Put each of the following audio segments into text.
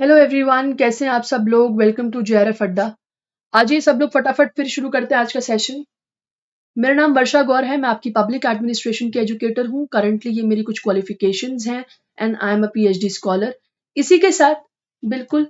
Hello everyone, कैसे हैं आप सब लोग। वेलकम टू जेआरएफ अड्डा। आज ये सब लोग फटाफट फिर शुरू करते हैं आज का सेशन। मेरा नाम वर्षा गौर है, मैं आपकी पब्लिक एडमिनिस्ट्रेशन की एजुकेटर हूँ। करंटली ये मेरी कुछ क्वालिफिकेशंस हैं and I am a PhD scholar. इसी के साथ बिल्कुल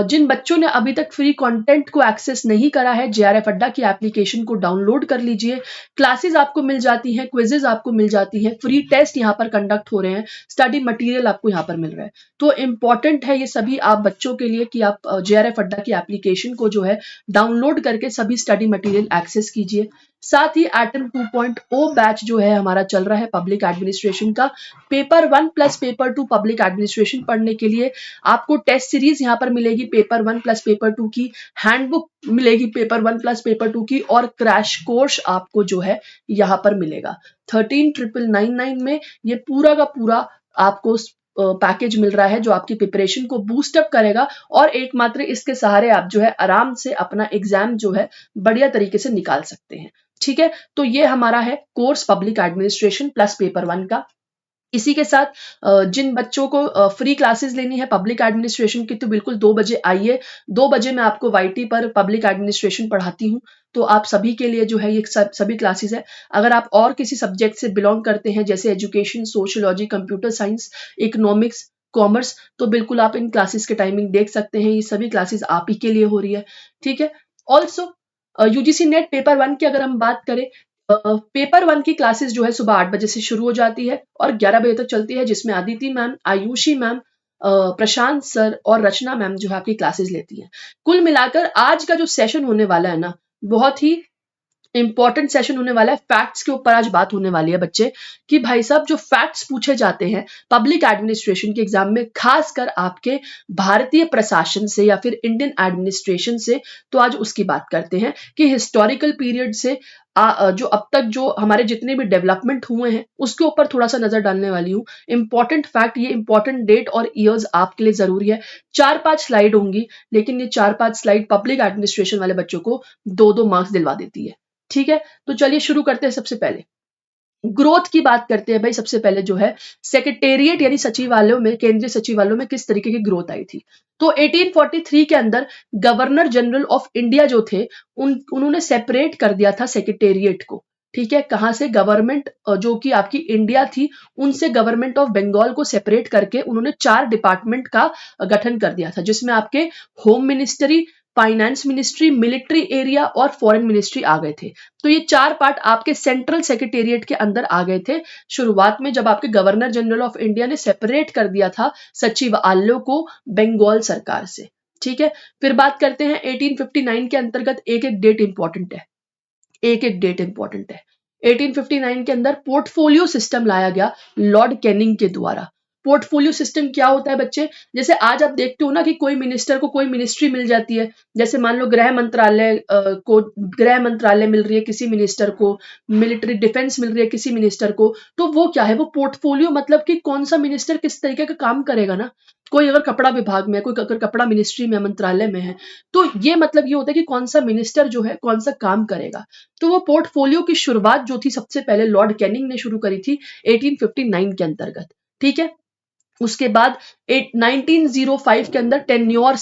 जिन बच्चों ने अभी तक फ्री कंटेंट को एक्सेस नहीं करा है, जेआरएफ अड्डा की एप्लीकेशन को डाउनलोड कर लीजिए। क्लासेस आपको मिल जाती हैं, क्विजेज आपको मिल जाती हैं, फ्री टेस्ट यहाँ पर कंडक्ट हो रहे हैं, स्टडी मटेरियल आपको यहाँ पर मिल रहा है। तो इम्पॉर्टेंट है ये सभी आप बच्चों के लिए कि आप जेआरएफ अड्डा की एप्लीकेशन को जो है डाउनलोड करके सभी स्टडी मटेरियल एक्सेस कीजिए। साथ ही एटम 2.0 बैच जो है हमारा चल रहा है पब्लिक एडमिनिस्ट्रेशन का। Paper 1 plus paper 2 public administration पढ़ने के लिए आपको टेस्ट सीरीज यहाँ पर मिलेगी, पेपर 1 प्लस पेपर 2 की हैंडबुक मिलेगी, पेपर 1 प्लस पेपर 2 की, और क्रैश कोर्स आपको जो है यहाँ पर मिलेगा 13,999 में। ये पूरा का पूरा आपको पैकेज मिल रहा है जो आपकी प्रिपरेशन को बूस्टअप करेगा, और एकमात्र इसके सहारे आप जो है आराम से अपना एग्जाम जो है बढ़िया तरीके से निकाल सकते हैं। ठीक है, तो ये हमारा है course public administration plus paper 1 का। इसी के साथ जिन बच्चों को फ्री क्लासेस लेनी है पब्लिक एडमिनिस्ट्रेशन की, तो बिल्कुल 2 बजे आइए। 2 बजे मैं आपको वाईटी पर पब्लिक एडमिनिस्ट्रेशन पढ़ाती हूँ, तो आप सभी के लिए जो है ये सभी क्लासेस है। अगर आप और किसी सब्जेक्ट से बिलोंग करते हैं जैसे education, sociology, computer science, economics, commerce, तो बिल्कुल आप इन क्लासेस के टाइमिंग देख सकते हैं। ये सभी क्लासेस आप ही के लिए हो रही है। ठीक है, ऑल्सो यूजीसी नेट पेपर 1 की अगर हम बात करें, पेपर 1 की क्लासेस जो है सुबह 8 बजे से शुरू हो जाती है और 11 बजे तक चलती है, जिसमें आदिति मैम, आयुषी मैम, प्रशांत सर और रचना मैम जो है आपकी क्लासेस लेती हैं। कुल मिलाकर आज का जो सेशन होने वाला है ना, बहुत ही इंपॉर्टेंट सेशन होने वाला है। फैक्ट्स के ऊपर आज बात होने वाली है बच्चे, कि भाई साहब जो फैक्ट्स पूछे जाते हैं पब्लिक एडमिनिस्ट्रेशन के एग्जाम में, खासकर आपके भारतीय प्रशासन से या फिर इंडियन एडमिनिस्ट्रेशन से, तो आज उसकी बात करते हैं कि हिस्टोरिकल पीरियड से जो अब तक जो हमारे जितने भी डेवलपमेंट हुए हैं उसके ऊपर थोड़ा सा नजर डालने वाली हूँ। इंपॉर्टेंट फैक्ट, ये इंपॉर्टेंट डेट और ईयर्स आपके लिए जरूरी है। 4-5 स्लाइड होंगी, लेकिन ये 4-5 स्लाइड पब्लिक एडमिनिस्ट्रेशन वाले बच्चों को 2-2 मार्क्स दिलवा देती है। ठीक है, तो चलिए शुरू करते हैं। सबसे पहले ग्रोथ की बात करते हैं भाई। सबसे पहले जो है सेक्रेटेरिएट यानी सचिवालयों में, केंद्रीय सचिवालयों में किस तरीके की ग्रोथ आई थी। तो 1843 के अंदर गवर्नर जनरल ऑफ इंडिया जो थे, उन्होंने सेपरेट कर दिया था सेक्रेटेरिएट को। ठीक है, कहां से? गवर्नमेंट जो कि आपकी इंडिया थी, उनसे गवर्नमेंट ऑफ बंगाल को सेपरेट करके उन्होंने 4 डिपार्टमेंट का गठन कर दिया था, जिसमें आपके home ministry, finance ministry, military area और फॉरेन मिनिस्ट्री आ गए थे। तो ये 4 पार्ट आपके सेंट्रल सेक्रेटेरिएट के अंदर आ गए थे शुरुआत में, जब आपके गवर्नर जनरल ऑफ इंडिया ने सेपरेट कर दिया था सचिवालयों को बंगाल सरकार से। ठीक है, फिर बात करते हैं 1859 के अंतर्गत। एक एक डेट इंपॉर्टेंट है, एक एक डेट इंपॉर्टेंट है। 1859 के अंदर पोर्टफोलियो सिस्टम लाया गया लॉर्ड कैनिंग के द्वारा। पोर्टफोलियो सिस्टम क्या होता है बच्चे? जैसे आज आप देखते हो ना कि कोई मिनिस्टर को कोई मिनिस्ट्री मिल जाती है, जैसे मान लो गृह मंत्रालय को गृह मंत्रालय मिल रही है किसी मिनिस्टर को, मिलिट्री डिफेंस मिल रही है किसी मिनिस्टर को, तो वो क्या है? वो पोर्टफोलियो, मतलब कि कौन सा मिनिस्टर किस तरीके का काम करेगा ना। कोई अगर कपड़ा विभाग में है, कोई अगर कपड़ा मिनिस्ट्री में, मंत्रालय में है, तो ये मतलब ये होता है कि कौन सा मिनिस्टर जो है कौन सा काम करेगा। तो वो पोर्टफोलियो की शुरुआत जो थी सबसे पहले लॉर्ड कैनिंग ने शुरू करी थी 1859 के अंतर्गत। ठीक है, उसके बाद 1905 के अंदर टेन्योर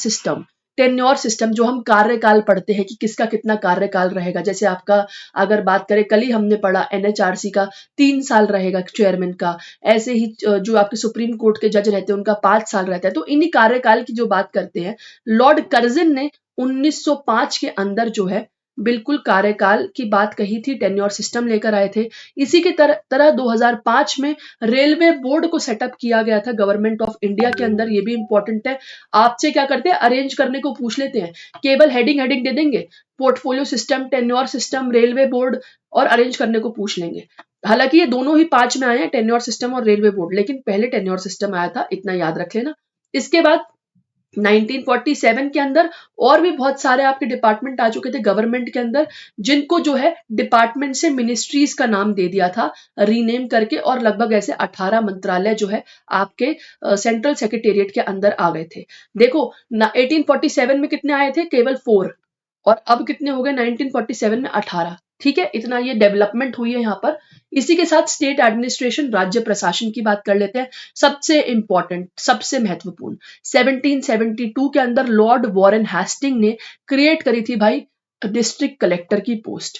सिस्टम जो हम कार्यकाल पढ़ते हैं कि किसका कितना कार्यकाल रहेगा। जैसे आपका अगर बात करें, कल ही हमने पढ़ा एनएचआरसी का 3 साल रहेगा चेयरमैन का। ऐसे ही जो आपके सुप्रीम कोर्ट के जज रहते हैं उनका 5 साल रहता है। तो इन्हीं कार्यकाल की जो बात करते हैं, लॉर्ड कर्जन ने 1905 के अंदर जो है बिल्कुल कार्यकाल की बात कही थी, टेन्योर सिस्टम लेकर आए थे। इसी की तरह 2005 में रेलवे बोर्ड को सेटअप किया गया था गवर्नमेंट ऑफ इंडिया के अंदर। ये भी इंपॉर्टेंट है। आपसे क्या करते हैं, अरेंज करने को पूछ लेते हैं, केवल हेडिंग दे देंगे, portfolio system, tenure system, railway board, और अरेंज करने को पूछ लेंगे। हालांकि ये दोनों ही 5 में आए हैं, टेन्योर सिस्टम और रेलवे बोर्ड, लेकिन पहले टेन्योर सिस्टम आया था, इतना याद रख लेना। इसके बाद 1947 के अंदर और भी बहुत सारे आपके डिपार्टमेंट आ चुके थे गवर्नमेंट के अंदर, जिनको जो है डिपार्टमेंट से मिनिस्ट्रीज का नाम दे दिया था रीनेम करके, और लगभग ऐसे 18 मंत्रालय जो है आपके सेंट्रल सेक्रेटेरिएट के अंदर आ गए थे। देखो 1847 में कितने आए थे? केवल 4, और अब कितने हो गए 1947 में? 18। ठीक है, इतना ये डेवलपमेंट हुई है यहाँ पर। इसी के साथ स्टेट एडमिनिस्ट्रेशन, राज्य प्रशासन की बात कर लेते हैं। सबसे इंपॉर्टेंट, सबसे महत्वपूर्ण, 1772 के अंदर लॉर्ड वॉरेन हेस्टिंग ने क्रिएट करी थी भाई डिस्ट्रिक्ट कलेक्टर की पोस्ट।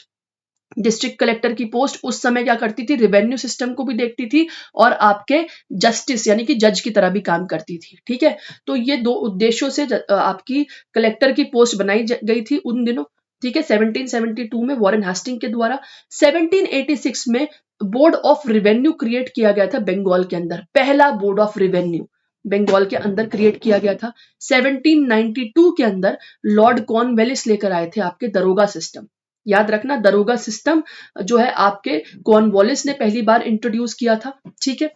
डिस्ट्रिक्ट कलेक्टर की पोस्ट उस समय क्या करती थी, रेवेन्यू सिस्टम को भी देखती थी और आपके जस्टिस यानी कि जज की तरह भी काम करती थी। ठीक है, तो ये दो उद्देश्यों से आपकी कलेक्टर की पोस्ट बनाई गई थी उन दिनों। ठीक है, 1772 में वॉरेन हेस्टिंग के द्वारा। 1786 में बोर्ड ऑफ रेवेन्यू क्रिएट किया गया था बंगाल के अंदर, पहला बोर्ड ऑफ रेवेन्यू बंगाल के अंदर क्रिएट किया गया था। 1792 के अंदर लॉर्ड कॉर्नवेलिस लेकर आए थे आपके दरोगा सिस्टम। याद रखना, दरोगा सिस्टम जो है आपके कॉर्नवालिस ने पहली बार इंट्रोड्यूस किया था। ठीक है,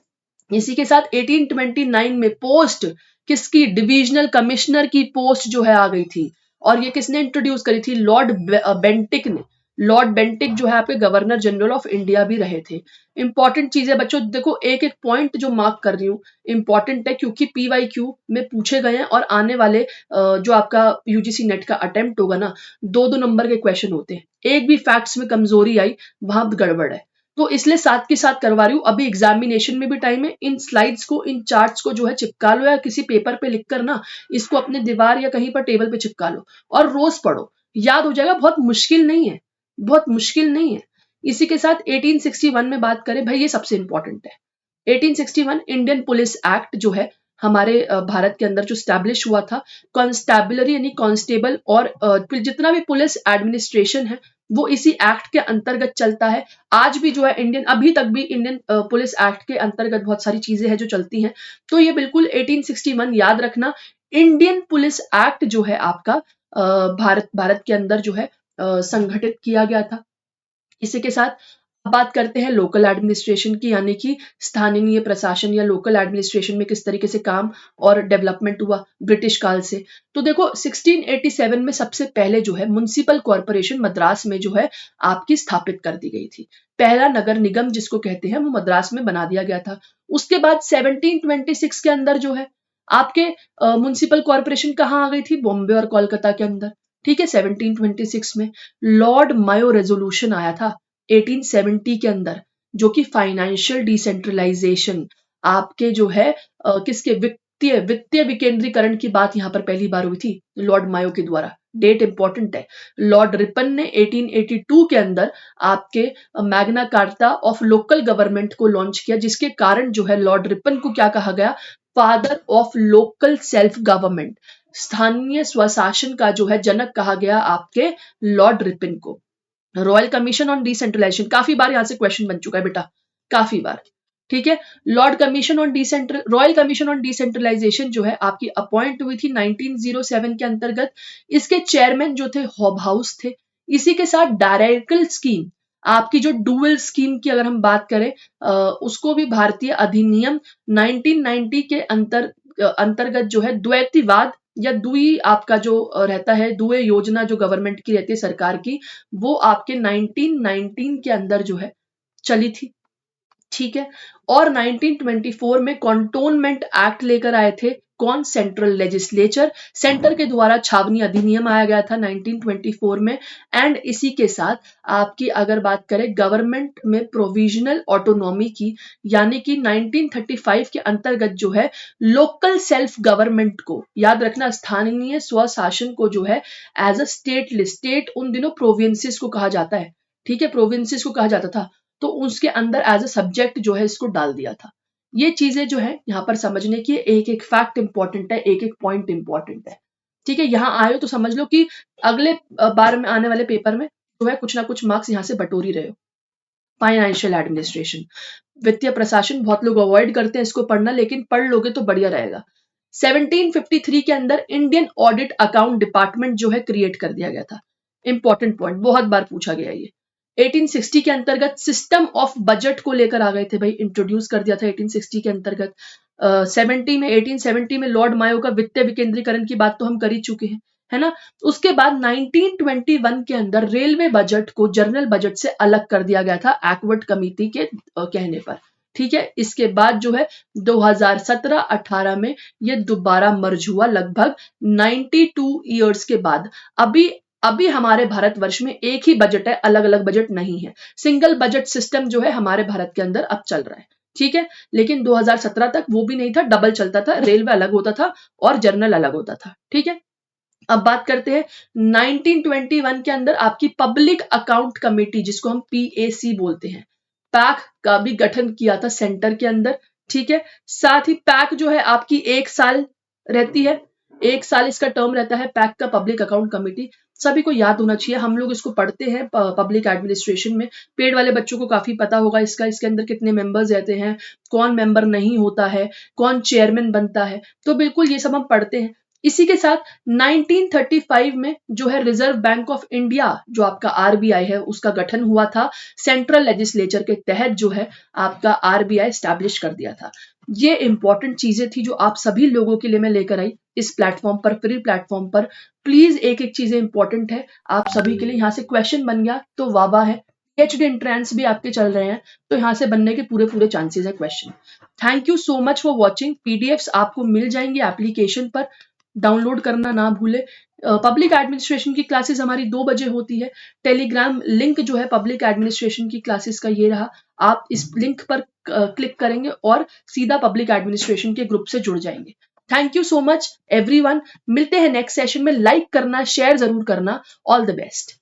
इसी के साथ 1829 में पोस्ट किसकी, डिविजनल कमिश्नर की पोस्ट जो है आ गई थी, और ये किसने इंट्रोड्यूस करी थी, लॉर्ड बेंटिक ने। लॉर्ड बेंटिक जो है आपके गवर्नर जनरल ऑफ इंडिया भी रहे थे। इंपॉर्टेंट चीज है बच्चों, देखो एक एक पॉइंट जो मार्क कर रही हूँ इंपॉर्टेंट है, क्योंकि PYQ में पूछे गए हैं और आने वाले जो आपका UGC नेट का अटेम्प्ट होगा ना, 2-2 नंबर के क्वेश्चन होते हैं। एक भी फैक्ट्स में कमजोरी आई वहां गड़बड़ है, तो इसलिए साथ के साथ करवा रही हूँ। अभी एग्जामिनेशन में भी टाइम है, इन स्लाइड्स को, इन चार्ट्स को जो है चिपका लो या किसी पेपर पे लिख कर ना इसको अपने दीवार या कहीं पर टेबल पे चिपका लो और रोज पढ़ो, याद हो जाएगा। बहुत मुश्किल नहीं है, बहुत मुश्किल नहीं है। इसी के साथ 1861 में बात करें भाई, ये सबसे इंपॉर्टेंट है। 1861 इंडियन पुलिस एक्ट जो है हमारे भारत के अंदर जो स्टैब्लिश हुआ था, कॉन्स्टेबलरी यानी कांस्टेबल और जितना भी पुलिस एडमिनिस्ट्रेशन है वो इसी एक्ट के अंतर्गत चलता है। आज भी जो है इंडियन, अभी तक भी इंडियन पुलिस एक्ट के अंतर्गत बहुत सारी चीजें हैं जो चलती हैं। तो ये बिल्कुल 1861 याद रखना। इंडियन पुलिस एक्ट जो है आपका भारत के अंदर जो है संगठित किया गया था। इसी के साथ अब बात करते हैं लोकल एडमिनिस्ट्रेशन की, यानी कि स्थानीय प्रशासन या लोकल एडमिनिस्ट्रेशन में किस तरीके से काम और डेवलपमेंट हुआ ब्रिटिश काल से। तो देखो 1687 में सबसे पहले जो है म्युनिसिपल कॉर्पोरेशन मद्रास में जो है आपकी स्थापित कर दी गई थी। पहला नगर निगम जिसको कहते हैं वो मद्रास में बना दिया गया था। उसके बाद 1726 के अंदर जो है आपके म्युनिसिपल कॉर्पोरेशन कहाँ आ गई थी, बॉम्बे और कोलकाता के अंदर। ठीक है, 1726 में लॉर्ड मायो रेजोल्यूशन आया था 1870 के अंदर, जो कि फाइनेंशियल डिसेंट्रलाइजेशन आपके जो है किसके, वित्तीय विकेंद्रीकरण की बात यहां पर पहली बार हुई थी लॉर्ड मायो के द्वारा। डेट इंपॉर्टेंट है। लॉर्ड रिपन ने 1882 के अंदर आपके Magna carta of local government को लॉन्च किया, जिसके कारण जो है लॉर्ड रिपन को क्या कहा गया, father of local self government, स्थानीय स्वशासन का जो है जनक कहा गया आपके लॉर्ड रिपन को। रॉयल कमीशन ऑन डिसेंट्रलाइजेशन, काफी बार यहां से क्वेश्चन बन चुका है बेटा, काफी बार। ठीक है, रॉयल कमीशन ऑन डिसेंट्रलाइजेशन जो है आपकी अपॉइंट हुई थी 1907 के अंतर्गत। इसके चेयरमैन जो थे हॉब हाउस थे। इसी के साथ डायरेक्टल स्कीम, आपकी जो डुअल स्कीम की अगर हम बात करें उसको भी भारतीय अधिनियम 1990 के अंतर्गत जो है द्वैतीवाद या दुई आपका जो रहता है, दुए योजना जो गवर्नमेंट की रहती है सरकार की, वो आपके 1919 के अंदर जो है चली थी। ठीक है, और 1924 में कंटोनमेंट एक्ट लेकर आए थे कौन, सेंट्रल लेजिस्लेचर, सेंटर के द्वारा छावनी अधिनियम आया गया था 1924 में। एंड इसी के साथ आपकी अगर बात करें गवर्नमेंट में प्रोविजनल ऑटोनॉमी की, यानी कि 1935 के अंतर्गत जो है लोकल सेल्फ गवर्नमेंट को, याद रखना स्थानीय स्वशासन को जो है as a state list, state उन दिनों प्रोविंसेस को कहा जाता है। ठीक है, प्रोविंसेस को कहा जाता था, तो उसके अंदर एज अ सब्जेक्ट जो है इसको डाल दिया था। ये चीजें जो है यहाँ पर समझने की, एक एक फैक्ट इंपॉर्टेंट है, एक एक पॉइंट इंपॉर्टेंट है। ठीक है, यहाँ आए हो तो समझ लो कि अगले बार में आने वाले पेपर में जो है कुछ ना कुछ मार्क्स यहाँ से बटोरी रहे हो। फाइनेंशियल एडमिनिस्ट्रेशन, वित्तीय प्रशासन, बहुत लोग अवॉइड करते हैं इसको पढ़ना, लेकिन पढ़ लोगे तो बढ़िया रहेगा। 1753 के अंदर इंडियन ऑडिट अकाउंट डिपार्टमेंट जो है क्रिएट कर दिया गया था। इंपॉर्टेंट पॉइंट, बहुत बार पूछा गया ये। 1860 के अंतर्गत सिस्टम ऑफ बजट को लेकर आ गए थे भाई, इंट्रोड्यूस कर दिया था 1860 के अंतर्गत। 1870 में लॉर्ड मायो का वित्तीय विकेंद्रीकरण की बात तो हम कर ही चुके हैं, है ना। उसके बाद 1921 के अंदर रेलवे बजट को जनरल बजट से अलग कर दिया गया था एक्वर्ड कमेटी के कहने पर। ठीक है, इसके बाद जो है 2017-18 में ये दोबारा मर्ज हुआ लगभग 92 ईयर्स के बाद। अभी अभी हमारे भारतवर्ष में एक ही बजट है, अलग अलग बजट नहीं है। सिंगल बजट सिस्टम जो है हमारे भारत के अंदर अब चल रहा है, ठीक है। लेकिन 2017 तक वो भी नहीं था, डबल चलता था, रेलवे अलग होता था और जनरल अलग होता था, ठीक है। अब बात करते हैं 1921 के अंदर आपकी पब्लिक अकाउंट कमेटी, जिसको हम पीएसी बोलते हैं, पैक का भी गठन किया था सेंटर के अंदर, ठीक है। साथ ही पैक जो है आपकी 1 साल रहती है, 1 साल इसका टर्म रहता है पैक का, पब्लिक अकाउंट कमेटी। सभी को याद होना चाहिए, हम लोग इसको पढ़ते हैं पब्लिक एडमिनिस्ट्रेशन में। पेड वाले बच्चों को काफी पता होगा इसका, इसके अंदर कितने मेंबर्स रहते हैं, कौन मेंबर नहीं होता है, कौन चेयरमैन बनता है, तो बिल्कुल ये सब हम पढ़ते हैं। इसी के साथ 1935 में जो है रिजर्व बैंक ऑफ इंडिया, जो आपका आरबीआई है, उसका गठन हुआ था। सेंट्रल लेजिस्लेचर के तहत जो है आपका आरबीआई स्टैब्लिश कर दिया था। ये इंपॉर्टेंट चीजें थी जो आप सभी लोगों के लिए मैं लेकर आई इस प्लेटफॉर्म पर, फ्री प्लेटफॉर्म पर। प्लीज एक एक चीजें इंपॉर्टेंट है आप सभी के लिए। यहाँ से क्वेश्चन बन गया तो वाह वाह है। PhD एंट्रेंस भी आपके चल रहे हैं, तो यहाँ से बनने के पूरे पूरे चांसेस है question. Thank you so much for watching. PDFs आपको मिल जाएंगे एप्लीकेशन पर, डाउनलोड करना ना भूले। पब्लिक एडमिनिस्ट्रेशन की क्लासेस हमारी 2 बजे होती है। टेलीग्राम लिंक जो है पब्लिक एडमिनिस्ट्रेशन की क्लासेस का ये रहा, आप इस लिंक पर क्लिक करेंगे और सीधा पब्लिक एडमिनिस्ट्रेशन के ग्रुप से जुड़ जाएंगे। Thank you so much everyone. मिलते हैं नेक्स्ट सेशन में। लाइक करना, शेयर जरूर करना। All the best.